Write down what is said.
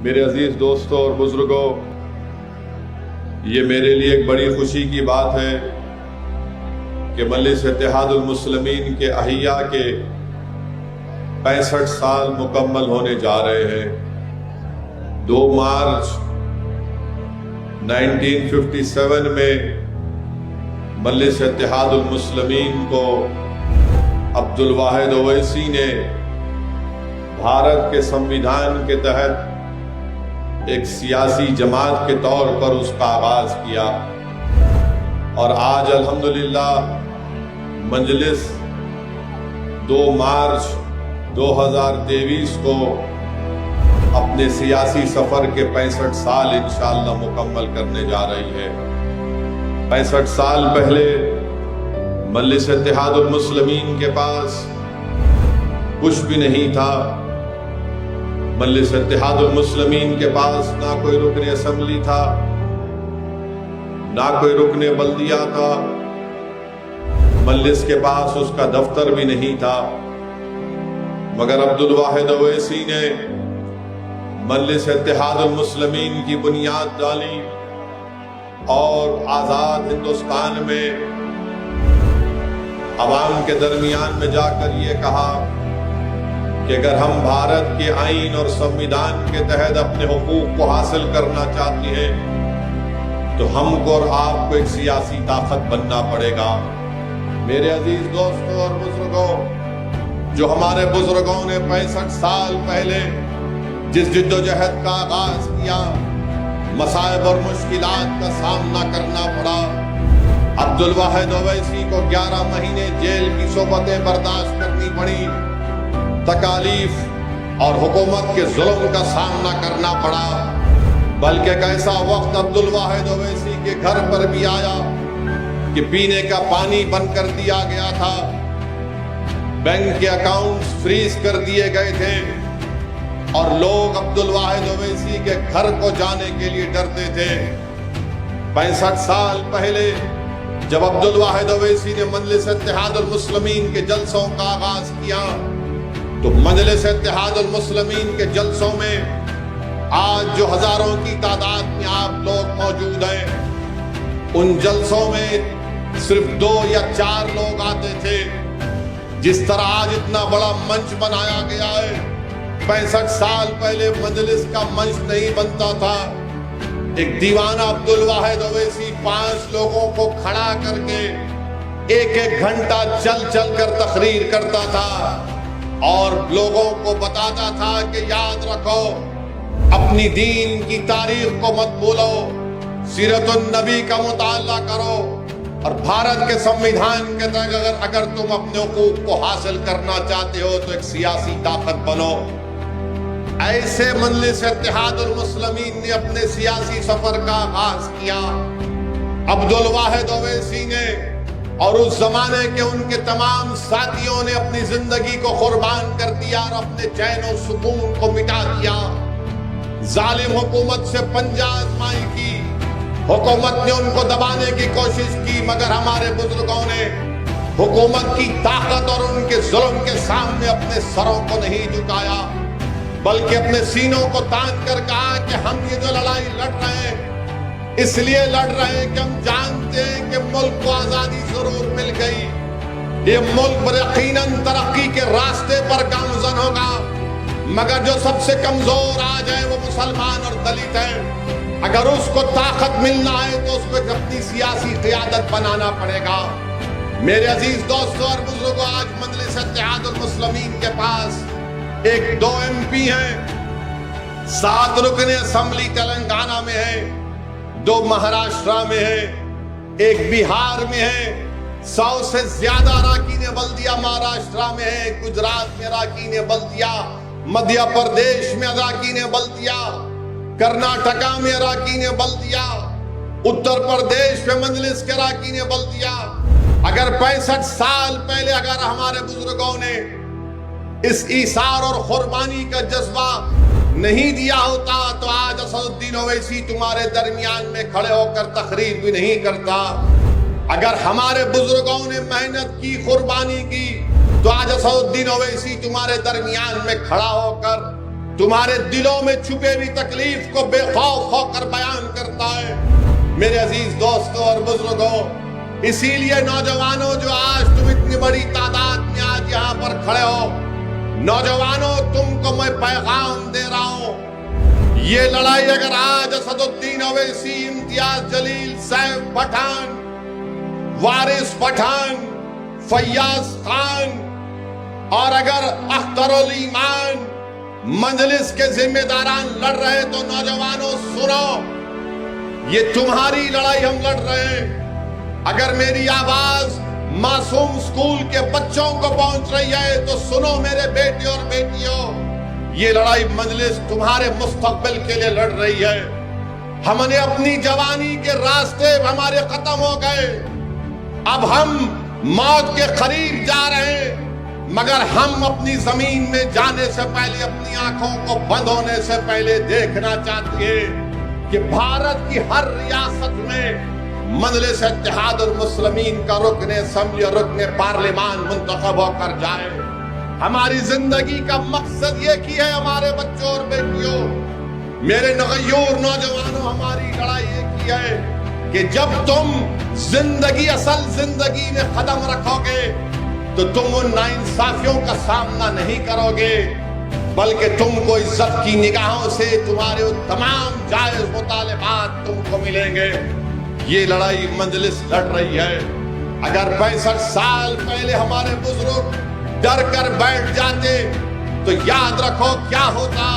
میرے عزیز دوستوں اور بزرگوں، یہ میرے لیے ایک بڑی خوشی کی بات ہے کہ مجلس اتحاد المسلمین کے احیاء کے 65 سال مکمل ہونے جا رہے ہیں۔ 2 مارچ 1957 میں مجلس اتحاد المسلمین کو عبدالواحد اویسی نے بھارت کے سمویدھان کے تحت ایک سیاسی جماعت کے طور پر اس کا آغاز کیا، اور آج الحمدللہ مجلس 2 مارچ 2023 کو اپنے سیاسی سفر کے 65 سال انشاءاللہ مکمل کرنے جا رہی ہے۔ 65 سال پہلے مجلس اتحاد المسلمین کے پاس کچھ بھی نہیں تھا۔ مجلس اتحاد المسلمین کے پاس نہ کوئی رکن اسمبلی تھا، نہ کوئی رکن بلدیہ تھا، مجلس کے پاس اس کا دفتر بھی نہیں تھا، مگر عبدالواحد اویسی نے مجلس اتحاد المسلمین کی بنیاد ڈالی اور آزاد ہندوستان میں عوام کے درمیان میں جا کر یہ کہا کہ اگر ہم بھارت کے آئین اور سمویدھان کے تحت اپنے حقوق کو حاصل کرنا چاہتے ہیں تو ہم کو اور آپ کو ایک سیاسی طاقت بننا پڑے گا۔ میرے عزیز دوستوں اور بزرگوں، جو ہمارے بزرگوں نے 65 سال پہلے جس جد و جہد کا آغاز کیا، مصائب اور مشکلات کا سامنا کرنا پڑا۔ عبدالواحد اویسی کو 11 مہینے جیل کی صحبتیں برداشت کرنی پڑی، تکالیف اور حکومت کے ظلم کا سامنا کرنا پڑا، بلکہ ایک ایسا وقت عبدالواحد اویسی کے گھر پر بھی آیا کہ پینے کا پانی بند کر دیا گیا تھا، بینک کے اکاؤنٹس فریز کر دیے گئے تھے، اور لوگ عبدالواحد اویسی کے گھر کو جانے کے لیے ڈرتے تھے۔ 65 سال پہلے جب عبدالواحد اویسی نے مجلس اتحاد المسلمین کے جلسوں کا آغاز کیا تو مجلس اتحاد المسلمین کے جلسوں میں آج جو ہزاروں کی تعداد میں آپ لوگ موجود ہیں، ان جلسوں میں صرف 2 یا 4 لوگ آتے تھے۔ جس طرح آج اتنا بڑا منچ بنایا گیا ہے، 65 سال پہلے مجلس کا منچ نہیں بنتا تھا۔ ایک دیوانہ عبدالواحد اویسی 5 لوگوں کو کھڑا کر کے 1 گھنٹہ چل چل کر تقریر کرتا تھا اور لوگوں کو بتاتا تھا کہ یاد رکھو، اپنی دین کی تاریخ کو مت بھولو، سیرت النبی کا مطالعہ کرو، اور بھارت کے سمویدھان کے تحت اگر تم اپنے حقوق کو حاصل کرنا چاہتے ہو تو ایک سیاسی طاقت بنو۔ ایسے مجلس اتحاد المسلمین نے اپنے سیاسی سفر کا آغاز کیا۔ عبدالواحد اویسی نے اور اس زمانے کے ان کے تمام ساتھیوں نے اپنی زندگی کو قربان کر دیا اور اپنے چین و سکون کو مٹا دیا۔ ظالم حکومت سے پنجہ آزمائی کی، حکومت نے ان کو دبانے کی کوشش کی، مگر ہمارے بزرگوں نے حکومت کی طاقت اور ان کے ظلم کے سامنے اپنے سروں کو نہیں جھکایا، بلکہ اپنے سینوں کو تان کر کہا کہ ہم یہ جو لڑائی لڑ رہے ہیں اس لیے لڑ رہے ہیں کہ ہم جانتے ہیں کہ ملک کو آزادی ضرور مل گئی، یہ ملک یقیناً ترقی کے راستے پر گامزن ہوگا، مگر جو سب سے کمزور آج ہے وہ مسلمان اور دلت ہیں۔ اگر اس کو طاقت ملنا ہے تو اس کو اپنی سیاسی قیادت بنانا پڑے گا۔ میرے عزیز دوستوں اور بزرگوں، آج مجلس اتحاد المسلمین کے پاس 2 MP ہیں، 7 رکن اسمبلی تلنگانہ میں ہیں، 2 مہاراشٹرا میں ہیں، 1 بہار میں ہے، 100 سے زیادہ اراکین بلدیہ مہاراشٹرا میں ہے، گجرات میں اراکین بلدیہ، مدھیہ پردیش میں اراکین بلدیہ، کرناٹکا میں اراکین بلدیہ، اتر پردیش میں مجلس کے اراکین بلدیہ۔ اگر 65 سال پہلے اگر ہمارے بزرگوں نے اس ایثار اور قربانی کا جذبہ نہیں دیا ہوتا تو آج اسد الدین اویسی تمہارے درمیان میں کھڑے ہو کر تقریر بھی نہیں کرتا۔ اگر ہمارے بزرگوں نے محنت کی، قربانی کی، تو آج اسد الدین اویسی تمہارے درمیان میں کھڑا ہو کر تمہارے دلوں میں چھپے ہوئی تکلیف کو بے خوف ہو کر بیان کرتا ہے۔ میرے عزیز دوستوں اور بزرگوں، اسی لیے نوجوانوں جو آج تم اتنی بڑی تعداد میں آج یہاں پر کھڑے ہو، نوجوانوں تم کو میں پیغام دے رہا ہوں، یہ لڑائی اگر آج اسد الدین اویسی، امتیاز جلیل، سیف پٹھان، وارث پٹھان، فیاض خان اور اگر اختر الایمان مجلس کے ذمہ داران لڑ رہے تو نوجوانوں سنو، یہ تمہاری لڑائی ہم لڑ رہے ہیں۔ اگر میری آواز معصوم اسکول کے بچوں کو پہنچ رہی ہے تو سنو میرے بیٹے اور بیٹیوں، یہ لڑائی مجلس تمہارے مستقبل کے لیے لڑ رہی ہے۔ ہم نے اپنی جوانی کے راستے ہمارے ختم ہو گئے، اب ہم موت کے قریب جا رہے ہیں، مگر ہم اپنی زمین میں جانے سے پہلے اپنی آنکھوں کو بند ہونے سے پہلے دیکھنا چاہتے ہیں کہ بھارت کی ہر ریاست میں مجلس اتحاد المسلمین کا رکن اسمبلی اور رکن پارلیمان منتخب ہو کر جائے۔ ہماری زندگی کا مقصد یہ کی ہے ہمارے بچوں اور بیٹیوں، میرے نغیور نوجوانوں، ہماری لڑائی یہ کی ہے کہ جب تم زندگی اصل زندگی میں قدم رکھو گے تو تم ان ناانصافیوں کا سامنا نہیں کرو گے، بلکہ تم کو عزت کی نگاہوں سے تمہارے ان تمام جائز مطالبات تم کو ملیں گے۔ یہ لڑائی مجلس لڑ رہی ہے۔ اگر 65 سال پہلے ہمارے بزرگ ڈر کر بیٹھ جاتے تو یاد رکھو کیا ہوتا۔